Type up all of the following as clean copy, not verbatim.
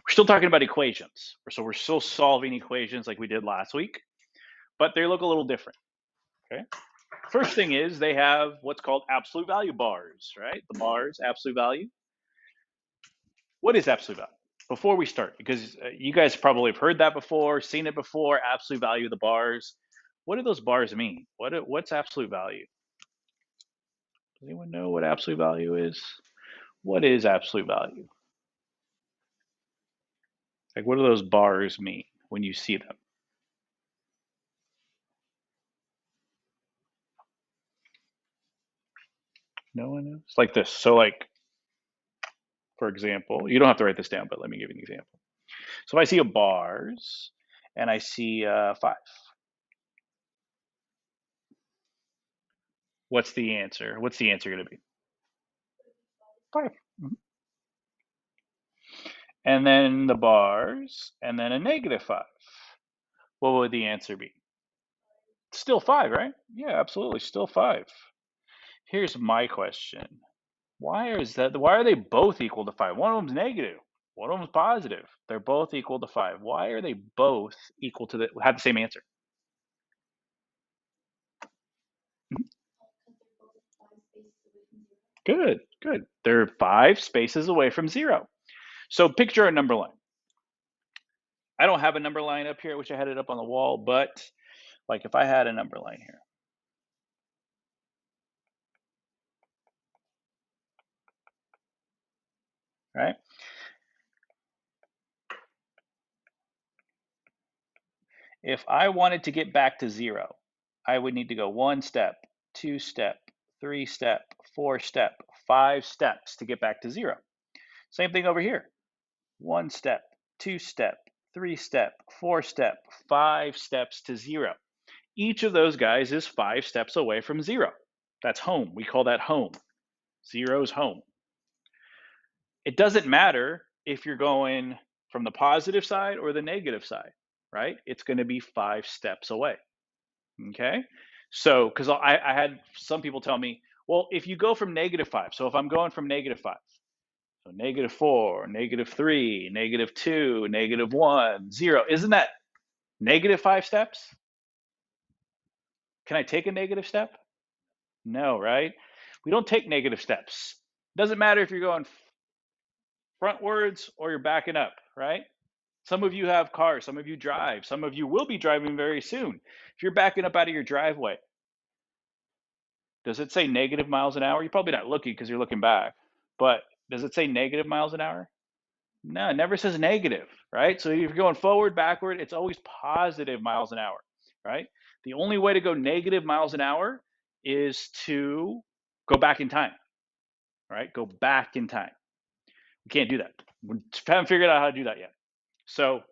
We're still talking about equations. So we're still solving equations like we did last week, but they look a little different, okay? First thing is they have what's called absolute value bars, right? The bars, absolute value. What is absolute value? Before we start, because you guys probably have heard that before, seen it before, absolute value of the bars. What do those bars mean? What's absolute value? Does anyone know what absolute value is? What is absolute value? Like, what do those bars mean when you see them? No one knows? Like this. So, like, for example, you don't have to write this down, but let me give you an example. So if I see a bars and I see 5, what's the answer? What's the answer going to be? 5. Mhm. And then the bars, and then a -5. What would the answer be? Still 5, right? Yeah, absolutely, still 5. Here's my question. Why are they both equal to 5? One of them's negative, one of them's positive. They're both equal to 5. Why are they both equal to have the same answer? Mhm. Good, good. They're 5 spaces away from 0. So picture a number line. I don't have a number line up here. I wish I had it up on the wall, but like if I had a number line here, right? If I wanted to get back to 0, I would need to go 1 step, 2 step, 3 step, 4 step, 5 steps to get back to 0. Same thing over here. 1 step, 2 step, 3 step, 4 step, 5 steps to 0. Each of those guys is 5 steps away from 0. That's home. We call that home. 0's home. It doesn't matter if you're going from the positive side or the negative side, right? It's going to be 5 steps away. Okay. So, because I had some people tell me, well, if you go from -5, so if I'm going from -5, so -4, -3, -2, -1, 0, isn't that -5 steps? Can I take a negative step? No, right? We don't take negative steps. Doesn't matter if you're going frontwards or you're backing up, right? Some of you have cars, some of you drive, some of you will be driving very soon. If you're backing up out of your driveway, does it say negative miles an hour? You're probably not looking because you're looking back, but does it say negative miles an hour? No, it never says negative, right? So if you're going forward, backward, it's always positive miles an hour, right? The only way to go negative miles an hour is to go back in time, right? Go back in time. We can't do that. We haven't figured out how to do that yet. So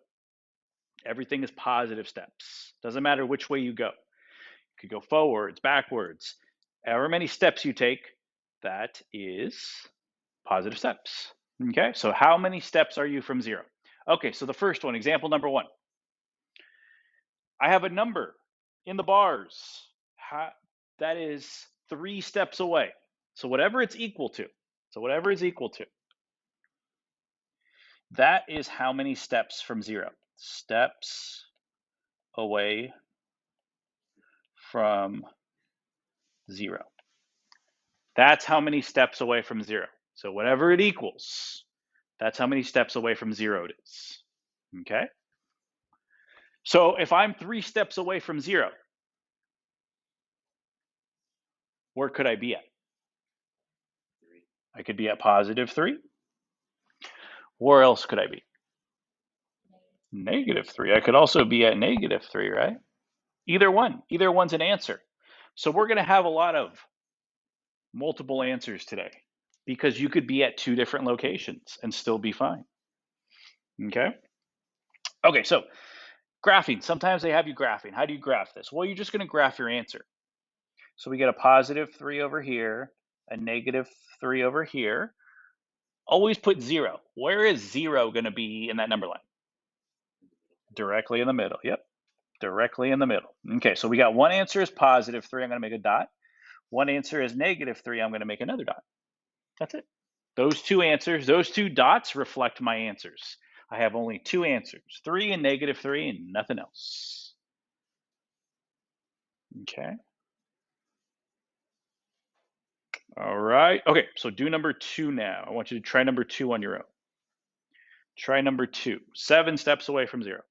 everything is positive steps. Doesn't matter which way you go. You could go forwards, backwards. However many steps you take, that is positive steps. Okay, so how many steps are you from 0? Okay, so the first one, example number 1. I have a number in the bars. That is 3 steps away. So whatever it's equal to. That is how many steps from 0? Steps away from 0. That's how many steps away from 0. So whatever it equals, that's how many steps away from 0 it is. Okay? So if I'm 3 steps away from 0, where could I be at? I could be at +3. Where else could I be? -3. I could also be at -3, right? Either one's an answer. So we're going to have a lot of multiple answers today because you could be at 2 different locations and still be fine. Okay? Okay, so graphing. Sometimes they have you graphing. How do you graph this? Well, you're just going to graph your answer. So we get a +3 over here, a -3 over here. Always put 0. Where is 0 going to be in that number line? Directly in the middle. Yep, directly in the middle. Okay, so we got one answer is +3. I'm going to make a dot. One answer is -3. I'm going to make another dot. That's it. Those 2 answers, those 2 dots reflect my answers. I have only two answers, 3 and -3 and nothing else. Okay. All right. Okay, so do number 2 now. I want you to try number 2 on your own. Try number 2. 7 steps away from 0.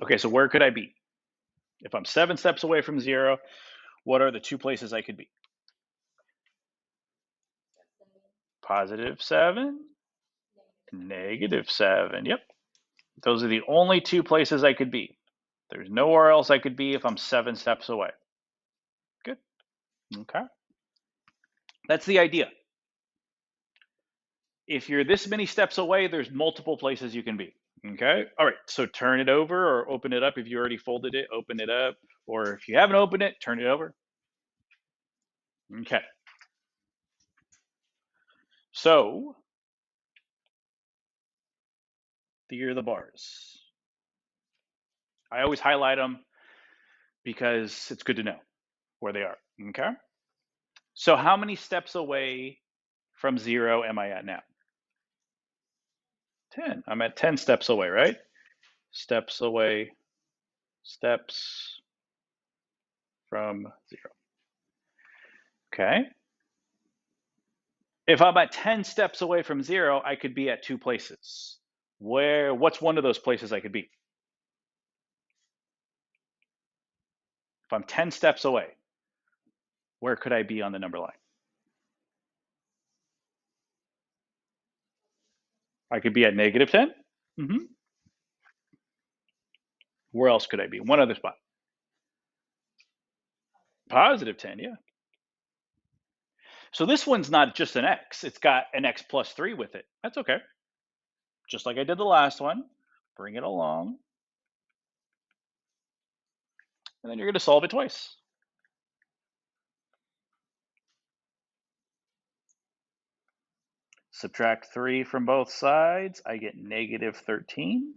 Okay, so where could I be? If I'm 7 steps away from 0, what are the 2 places I could be? +7, -7. Yep. Those are the only 2 places I could be. There's nowhere else I could be if I'm 7 steps away. Good. Okay. That's the idea. If you're this many steps away, there's multiple places you can be. Okay. All right. So turn it over or open it up. If you already folded it, open it up. Or if you haven't opened it, turn it over. Okay. So here are the bars. I always highlight them because it's good to know where they are. Okay. So how many steps away from 0 am I at now? 10. I'm at 10 steps away, right? Steps away, steps from 0. Okay. If I'm at 10 steps away from 0, I could be at 2 places. What's one of those places I could be? If I'm 10 steps away, where could I be on the number line? I could be at -10. Where else could I be? One other spot. +10, yeah. So this one's not just an x, it's got an x plus 3 with it. That's okay. Just like I did the last one, bring it along. And then you're going to solve it twice. Subtract 3 from both sides, I get -13.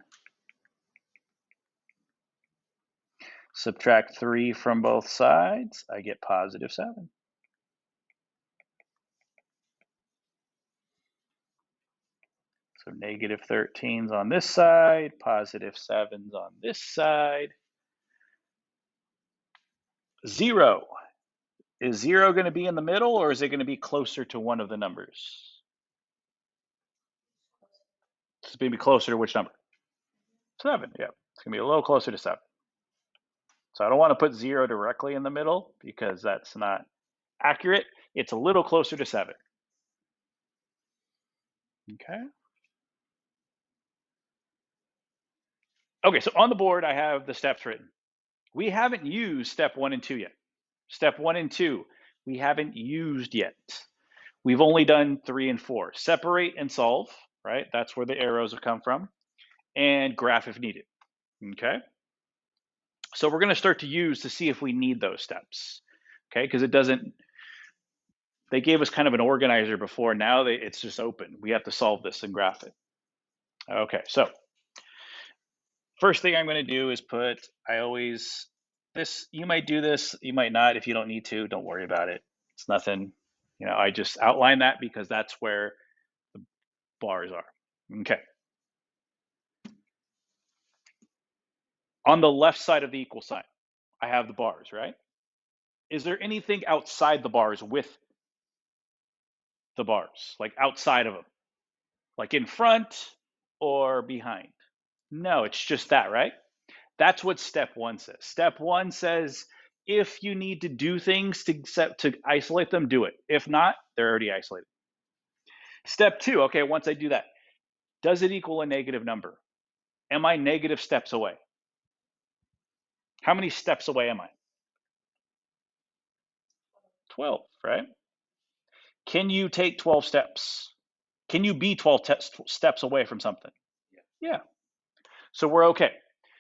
Subtract 3 from both sides, I get +7. So -13's on this side, +7's on this side. 0. Is 0 going to be in the middle, or is it going to be closer to one of the numbers? It's going to be closer to which number? 7, yeah. It's going to be a little closer to 7. So I don't want to put 0 directly in the middle because that's not accurate. It's a little closer to 7. Okay. Okay, so on the board, I have the steps written. We haven't used step 1 and 2 yet. Step 1 and 2, we haven't used yet. We've only done 3 and 4. Separate and solve, right? That's where the arrows have come from. And graph if needed. Okay. So we're going to start to use to see if we need those steps. Okay, because it doesn't, they gave us kind of an organizer before. Now it's just open. We have to solve this and graph it. Okay, so first thing I'm going to do is put, you might do this, you might not. If you don't need to, don't worry about it. It's nothing, I just outline that because that's where the bars are. Okay. On the left side of the equal sign, I have the bars, right? Is there anything outside the bars with the bars, like outside of them? Like in front or behind? No, it's just that, right? That's what step 1 says. Step 1 says if you need to do things to isolate them, do it. If not, they're already isolated. Step 2, okay, once I do that, does it equal a negative number? Am I negative steps away? How many steps away am I? 12, right? Can you take 12 steps? Can you be 12 steps away from something? Yeah. So we're okay.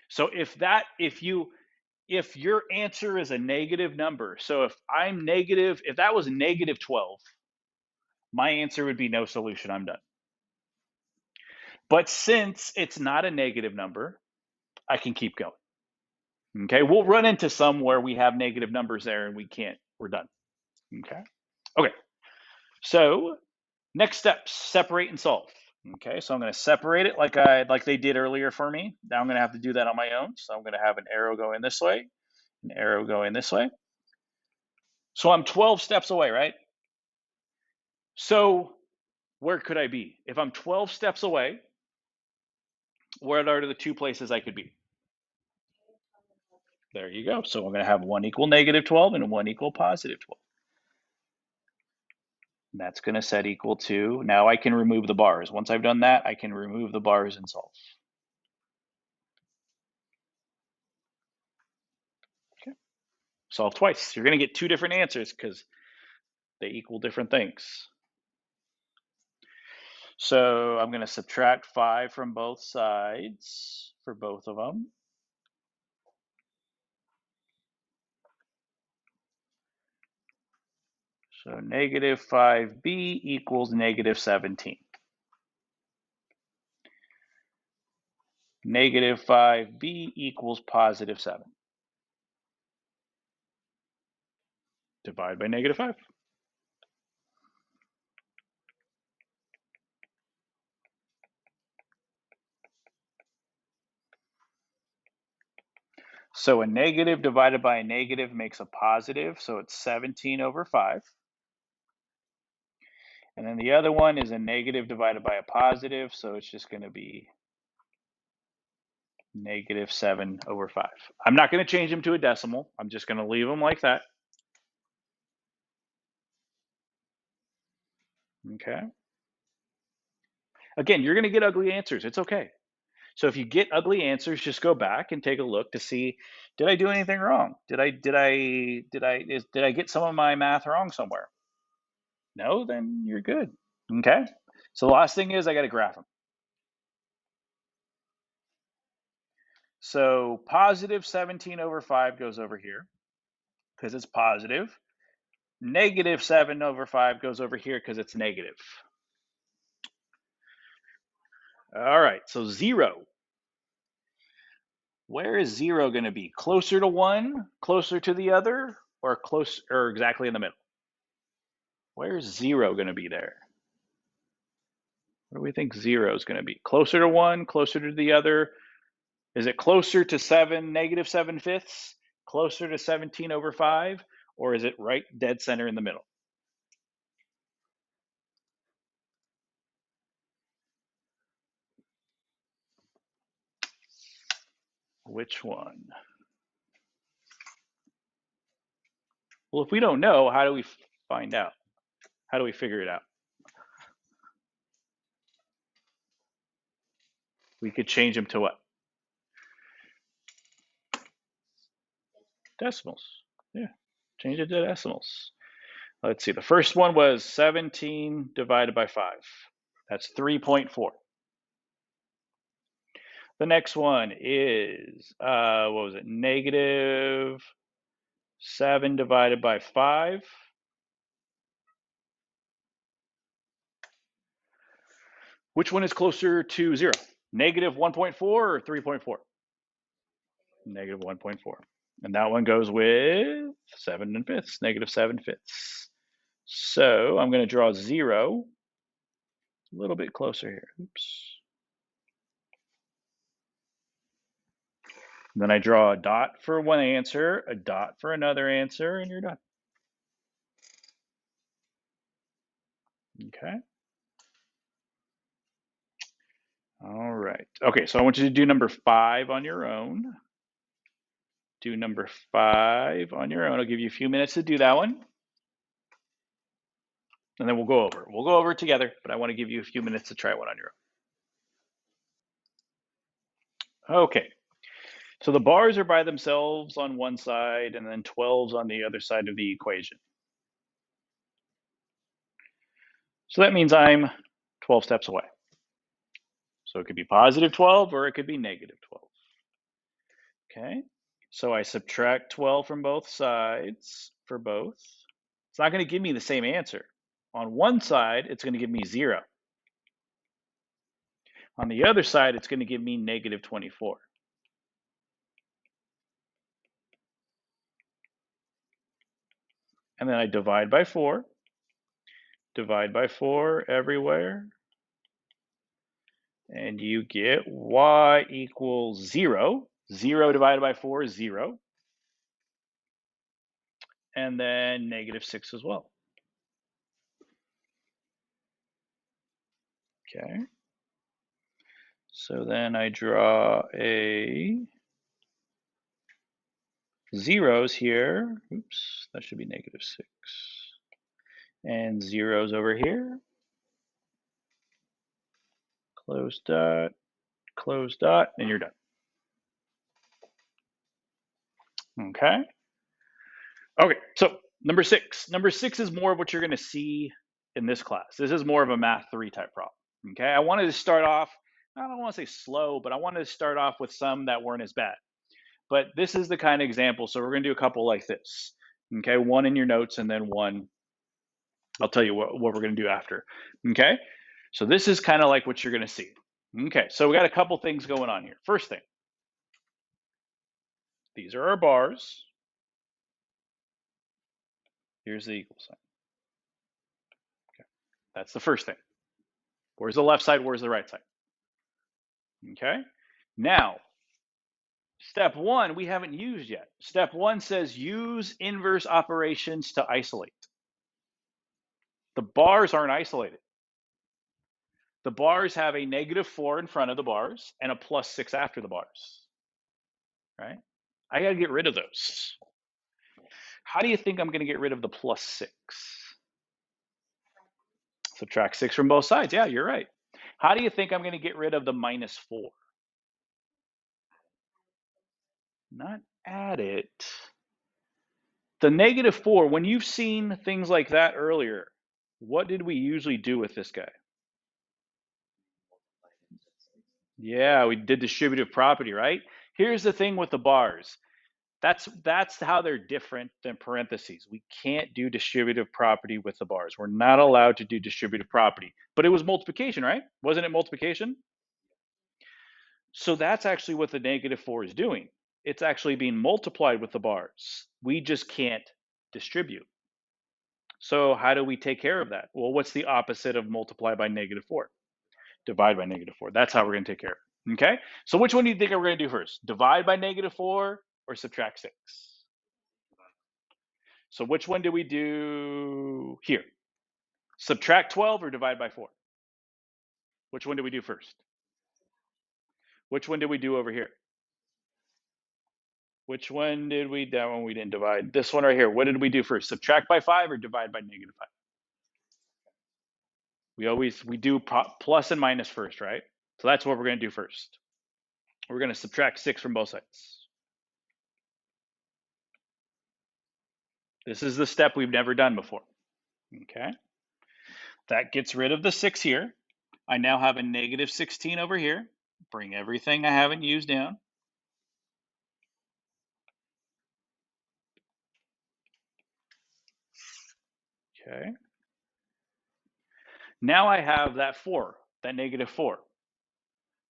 So if your answer is a negative number, so if that was negative 12, my answer would be no solution, I'm done. But since it's not a negative number, I can keep going. Okay, we'll run into some where we have negative numbers there and we're done. Okay, so next steps, separate and solve. Okay, so I'm going to separate it like they did earlier for me. Now I'm going to have to do that on my own. So I'm going to have an arrow going this way, an arrow going this way. So I'm 12 steps away, right? So where could I be? If I'm 12 steps away, where are the two places I could be? There you go. So I'm going to have 1 equal negative 12 and 1 equal positive 12. And that's going to set equal to, now I can remove the bars. Once I've done that, I can remove the bars and solve. Okay. Solve twice. You're going to get two different answers because they equal different things. So I'm going to subtract 5 from both sides for both of them. So negative 5b equals negative 17. Negative 5b equals positive 7. Divide by negative 5. So a negative divided by a negative makes a positive, so it's 17 over 5. And then the other one is a negative divided by a positive, so it's just going to be negative 7 over 5. I'm not going to change them to a decimal. I'm just going to leave them like that. Okay. Again, you're going to get ugly answers. It's okay. So if you get ugly answers, just go back and take a look to see, did I do anything wrong? Did I get some of my math wrong somewhere? No, then you're good. Okay. So the last thing is I got to graph them. So positive 17 over 5 goes over here because it's positive. Negative 7 over 5 goes over here because it's negative. All right, so 0. Where is 0 going to be? Closer to 1, closer to the other, or close, or exactly in the middle? Where's 0 going to be there? What do we think 0 is going to be? Closer to 1, closer to the other? Is it closer to 7, negative 7/5? Closer to 17 over 5? Or is it right dead center in the middle? Which one? Well, if we don't know, how do we find out? How do we figure it out? We could change them to what? Decimals. Yeah, change it to decimals. Let's see, the first one was 17 divided by 5. That's 3.4. The next one is, what was it, negative 7 divided by 5. Which one is closer to 0? Negative 1.4 or 3.4? Negative 1.4. And that one goes with 7/5, negative 7/5. So I'm going to draw 0 a little bit closer here. Oops. And then I draw a dot for one answer, a dot for another answer, and you're done. Okay. All right. Okay, so I want you to do number 5 on your own. Do number 5 on your own. I'll give you a few minutes to do that one. And then we'll go over it. We'll go over it together, but I want to give you a few minutes to try one on your own. Okay. So the bars are by themselves on one side and then 12's on the other side of the equation. So that means I'm 12 steps away. So it could be positive 12 or it could be negative 12. Okay, so I subtract 12 from both sides for both. It's not going to give me the same answer. On one side, it's going to give me 0. On the other side, it's going to give me negative 24. And then I divide by 4 everywhere, and you get y equals 0. 0 divided by 4 is 0. And then negative 6 as well. Okay. So then I draw a zeros here. Oops, that should be negative 6. And zeros over here. Close dot, and you're done. Okay. Okay, so number 6. Number 6 is more of what you're going to see in this class. This is more of a math 3 type problem. Okay, I wanted to start off, I don't want to say slow, but I wanted to start off with some that weren't as bad. But this is the kind of example, so we're going to do a couple like this. Okay, one in your notes and then one, I'll tell you what we're going to do after. Okay, so this is kind of like what you're going to see. Okay, so we got a couple things going on here. First thing, these are our bars. Here's the equal sign. Okay, that's the first thing. Where's the left side? Where's the right side? Okay, now step 1 we haven't used yet. Step 1 says use inverse operations to isolate. The bars aren't isolated. The bars have a negative 4 in front of the bars and a plus 6 after the bars, right? I got to get rid of those. How do you think I'm going to get rid of the plus 6? Subtract 6 from both sides. Yeah, you're right. How do you think I'm going to get rid of the minus 4? Not add it. The negative 4, when you've seen things like that earlier, what did we usually do with this guy? Yeah, we did distributive property, right? Here's the thing with the bars. That's how they're different than parentheses. We can't do distributive property with the bars. We're not allowed to do distributive property. But it was multiplication, right? Wasn't it multiplication? So that's actually what the negative 4 is doing. It's actually being multiplied with the bars. We just can't distribute. So how do we take care of that? Well, what's the opposite of multiply by negative 4? Divide by negative 4. That's how we're going to take care of it. Okay? So which one do you think we're going to do first? Divide by negative 4 or subtract 6? So which one do we do here? Subtract 12 or divide by 4? Which one do we do first? Which one did we do over here? Which one did we, that one we didn't divide. This one right here, what did we do first? Subtract by 5 or divide by negative 5? We do plus and minus first, right? So that's what we're going to do first. We're going to subtract 6 from both sides. This is the step we've never done before. Okay. That gets rid of the 6 here. I now have a negative 16 over here. Bring everything I haven't used down. Okay. Now I have that 4, that negative 4.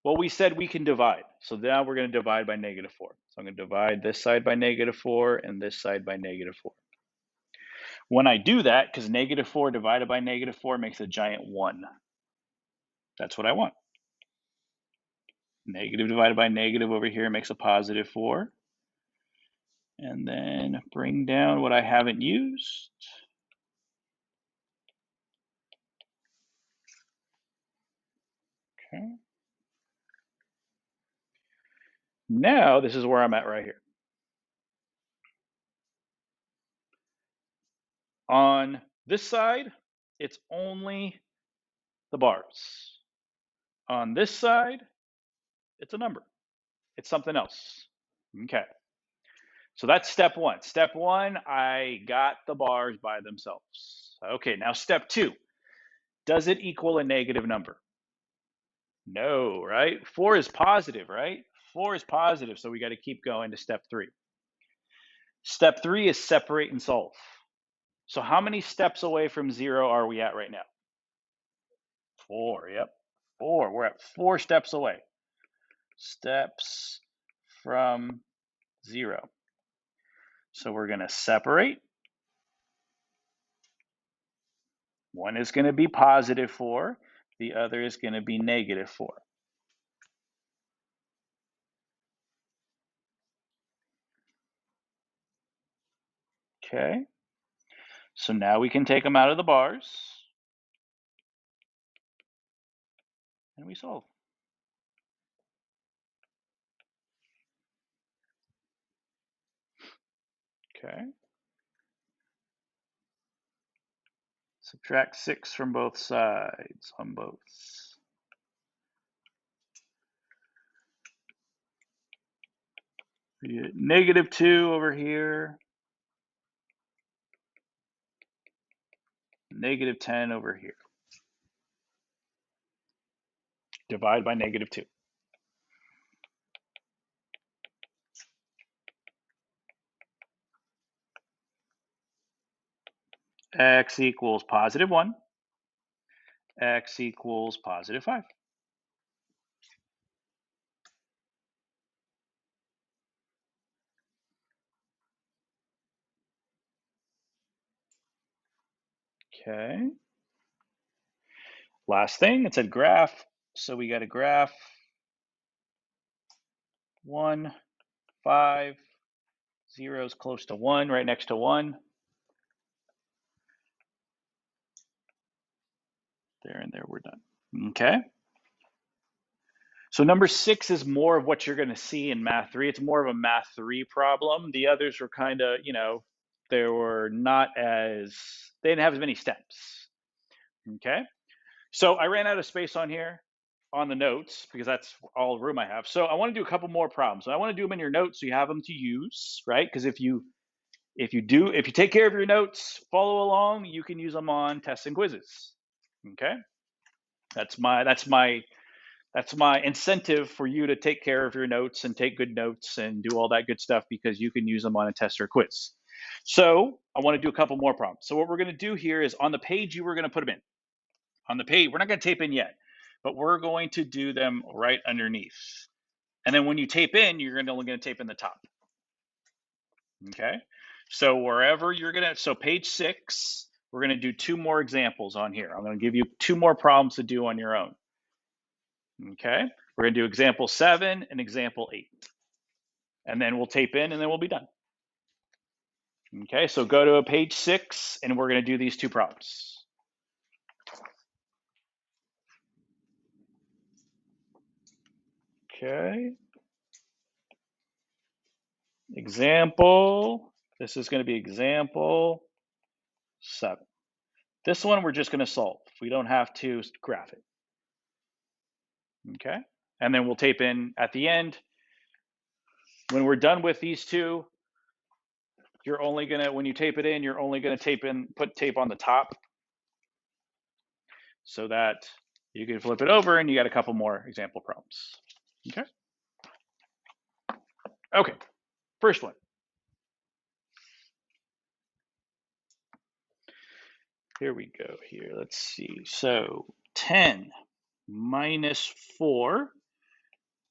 Well, we said we can divide. So now we're going to divide by negative 4. So I'm going to divide this side by negative 4 and this side by negative 4. When I do that, because negative 4 divided by negative 4 makes a giant 1. That's what I want. Negative divided by negative over here makes a positive 4. And then bring down what I haven't used. Okay. Now this is where I'm at right here. On this side, it's only the bars. On this side, it's a number. It's something else. Okay. So that's step 1. Step 1, I got the bars by themselves. Okay, now step 2. Does it equal a negative number? No, right? 4 is positive, right? 4 is positive, so we got to keep going to step 3. Step 3 is separate and solve. So how many steps away from 0 are we at right now? 4, yep. 4, we're at 4 steps away. Steps from 0. So we're going to separate. One is going to be positive 4. The other is going to be negative 4. Okay. So now we can take them out of the bars. And we solve. Okay. Subtract 6 from both sides on both. We get negative 2 over here. Negative 10 over here. Divide by negative 2. X equals positive 1. X equals positive 5. Okay. Last thing, it said graph. So we got a graph 1, 5, 0 is close to 1, right next to 1. There and there, we're done. Okay. So number 6 is more of what you're going to see in Math 3. It's more of a Math 3 problem. The others were kind of, they didn't have as many steps. Okay. So I ran out of space on here on the notes because that's all the room I have. So I want to do a couple more problems. I want to do them in your notes so you have them to use, right? Because if you take care of your notes, follow along, you can use them on tests and quizzes. Okay? That's my incentive for you to take care of your notes and take good notes and do all that good stuff because you can use them on a test or quiz. So I want to do a couple more problems. So what we're going to do here is on the page you were going to put them in. On the page, we're not going to tape in yet, but we're going to do them right underneath. And then when you tape in, you're only going to tape in the top. Okay? So wherever you're going to, so page 6, we're going to do 2 more examples on here. I'm going to give you 2 more problems to do on your own. Okay? We're going to do example 7 and example 8. And then we'll tape in and then we'll be done. Okay, so go to page 6 and we're going to do these 2 problems. Okay. Example, this is going to be example 7. This one we're just going to solve. We don't have to graph it. Okay, and then we'll tape in at the end. When we're done with these 2, you're only going to, when you tape it in, you're only going to put tape on the top so that you can flip it over and you got a couple more example problems. Okay. Okay, first one. Here we go here. Let's see. So 10 minus 4.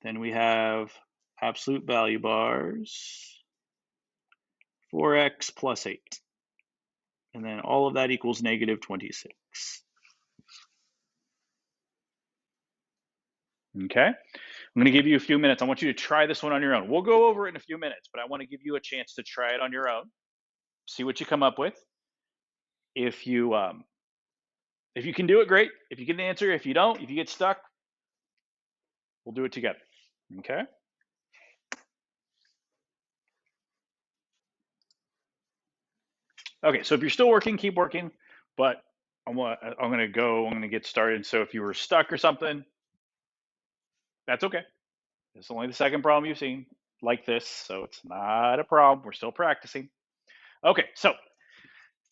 Then we have absolute value bars. 4x plus 8. And then all of that equals negative 26. Okay. I'm going to give you a few minutes. I want you to try this one on your own. We'll go over it in a few minutes, but I want to give you a chance to try it on your own. See what you come up with. If you can do it, great. If you get an answer, if you don't, if you get stuck, we'll do it together. Okay. Okay, so if you're still working, keep working, but I'm going to get started. So if you were stuck or something, that's okay. It's only the second problem you've seen like this, so it's not a problem. We're still practicing. Okay, so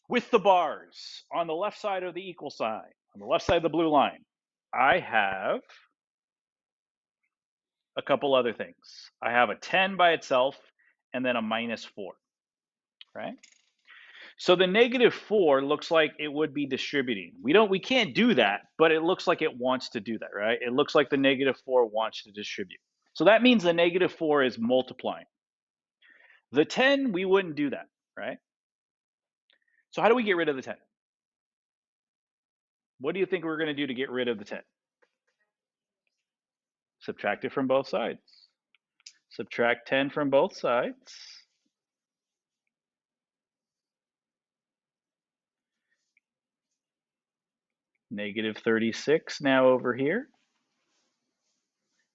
with the bars on the left side of the equal sign, On the left side of the blue line, I have a couple other things. I have a 10 by itself and then a -4, right? So the -4 looks like it would be distributing. We can't do that, but it looks like it wants to do that, right? It looks like the -4 wants to distribute. So that means the -4 is multiplying. The 10, we wouldn't do that, right? So how do we get rid of the 10? What do you think we're going to do to get rid of the 10? Subtract it from both sides. Subtract 10 from both sides. -36 now over here.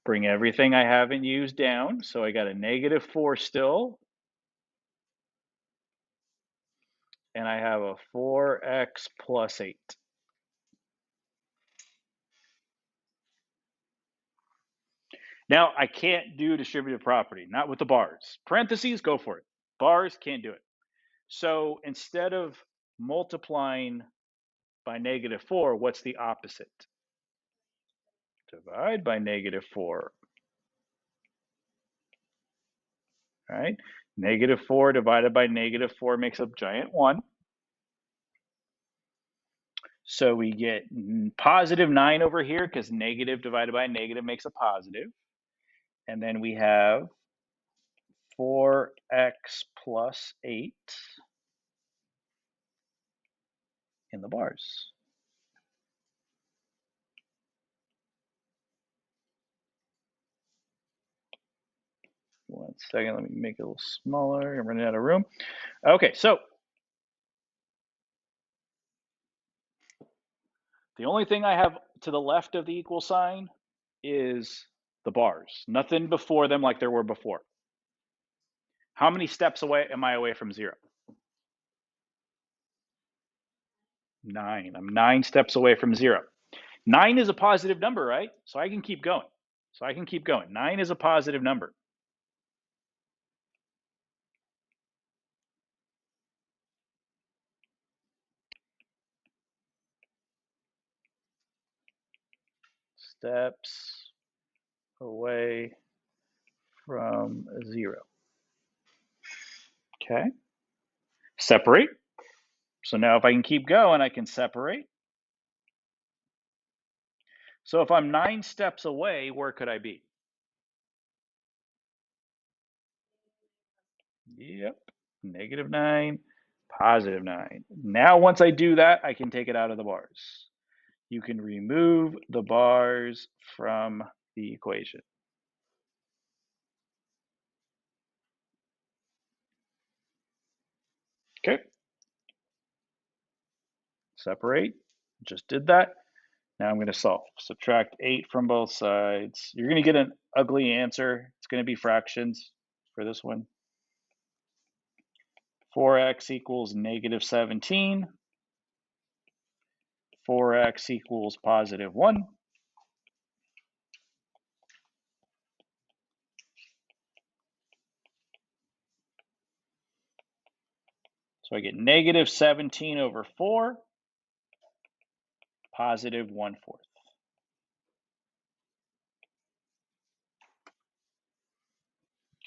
Bring everything I haven't used down. So I got a -4 still. And I have a 4x plus 8. Now, I can't do distributive property, not with the bars. Parentheses, go for it. Bars, can't do it. So instead of multiplying by -4, what's the opposite? Divide by -4. Right? -4 divided by -4 makes a giant 1. So we get +9 over here because negative divided by negative makes a positive. And then we have 4x plus 8 in the bars. One second, let me make it a little smaller. I'm running out of room. Okay, so the only thing I have to the left of the equal sign is the bars. Nothing before them like there were before. How many steps away am I away from 0? 9. I'm 9 steps away from 0. 9 is a positive number, right? So I can keep going. 9 is a positive number. Steps away from 0. Okay. Separate. So now if I can keep going, I can separate. So if I'm 9 steps away, where could I be? Yep, -9, +9. Now once I do that, I can take it out of the bars. You can remove the bars from the equation. Okay. Separate. Just did that. Now I'm going to solve. Subtract 8 from both sides. You're going to get an ugly answer. It's going to be fractions for this one. 4x equals -17. 4x equals +1. So I get -17 over 4, +1/4.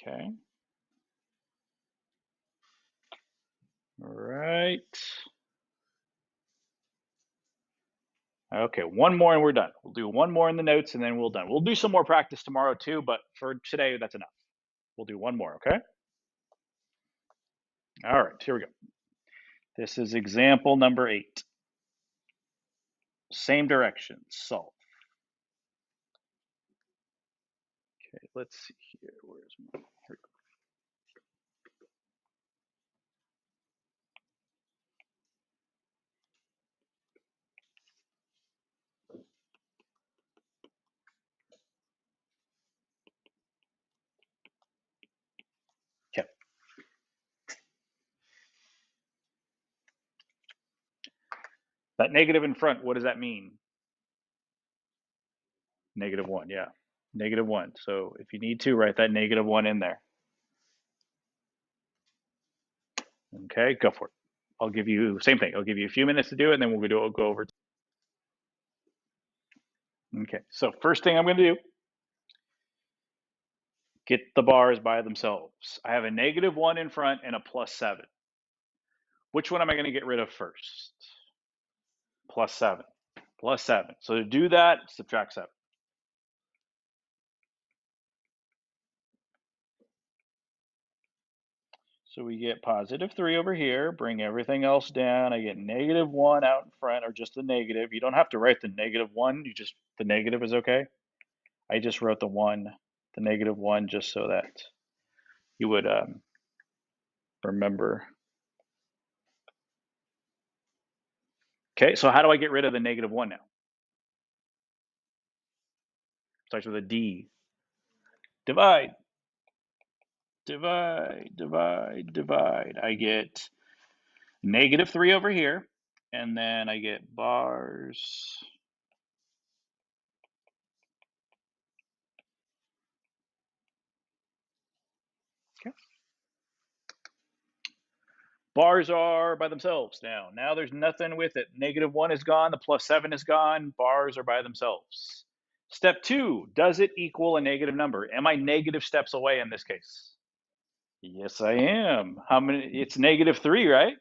Okay. All right. Okay, one more and we're done. We'll do one more in the notes and then we're done. We'll do some more practice tomorrow too, but for today, that's enough. We'll do one more, okay? All right, here we go. This is example number 8. Same direction, solve. Okay, let's see here. Where's my, here we go. Okay. That negative in front, what does that mean? -1, yeah. -1. So if you need to, write that -1 in there. Okay, go for it. I'll give you, same thing, I'll give you a few minutes to do it and then we'll go over. Okay, so first thing I'm going to do, get the bars by themselves. I have a -1 in front and a +7. Which one am I going to get rid of first? +7. +7. So to do that, subtract 7. So we get +3 over here, bring everything else down. I get -1 out in front, or just the negative. You don't have to write the -1, the negative is okay. I just wrote the -1, just so that you would remember. Okay, so how do I get rid of the -1 now? Starts with a D. Divide, divide, divide, divide. I get -3 over here, and then I get bars. Okay. Bars are by themselves now. Now there's nothing with it. -1 is gone. The +7 is gone. Bars are by themselves. Step 2, does it equal a negative number? Am I negative steps away in this case? Yes, I am. How many? It's -3, right?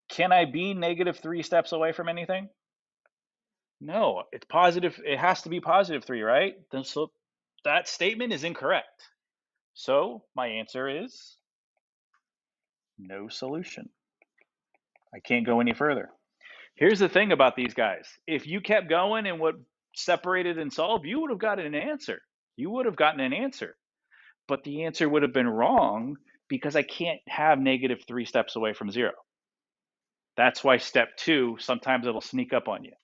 Can I be -3 steps away from anything? No, it's positive. It has to be +3, right? So that statement is incorrect. So my answer is no solution. I can't go any further. Here's the thing about these guys. If you kept going and what separated and solved, you would have gotten an answer. You would have gotten an answer. But the answer would have been wrong because I can't have -3 steps away from 0. That's why step 2, sometimes it'll sneak up on you.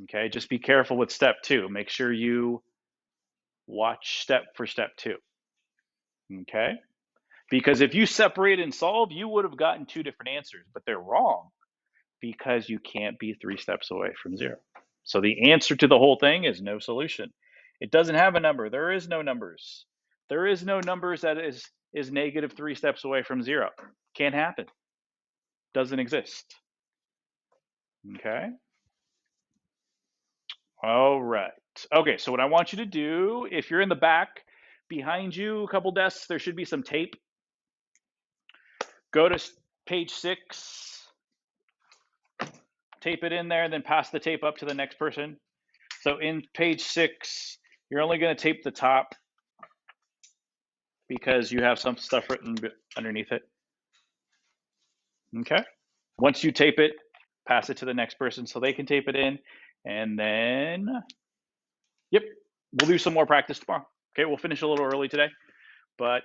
Okay, just be careful with step 2. Make sure you watch step 2. Okay, because if you separate and solve, you would have gotten 2 different answers, but they're wrong because you can't be 3 steps away from 0. So the answer to the whole thing is no solution. It doesn't have a number. There is no numbers. There is no numbers that is -3 steps away from 0. Can't happen. Doesn't exist. Okay. All right. Okay, so what I want you to do, if you're in the back, behind you, a couple desks, there should be some tape. Go to page 6, tape it in there, and then pass the tape up to the next person. So in page 6, you're only going to tape the top because you have some stuff written underneath it. Okay. Once you tape it, pass it to the next person so they can tape it in. And then, yep, we'll do some more practice tomorrow. Okay, we'll finish a little early today, but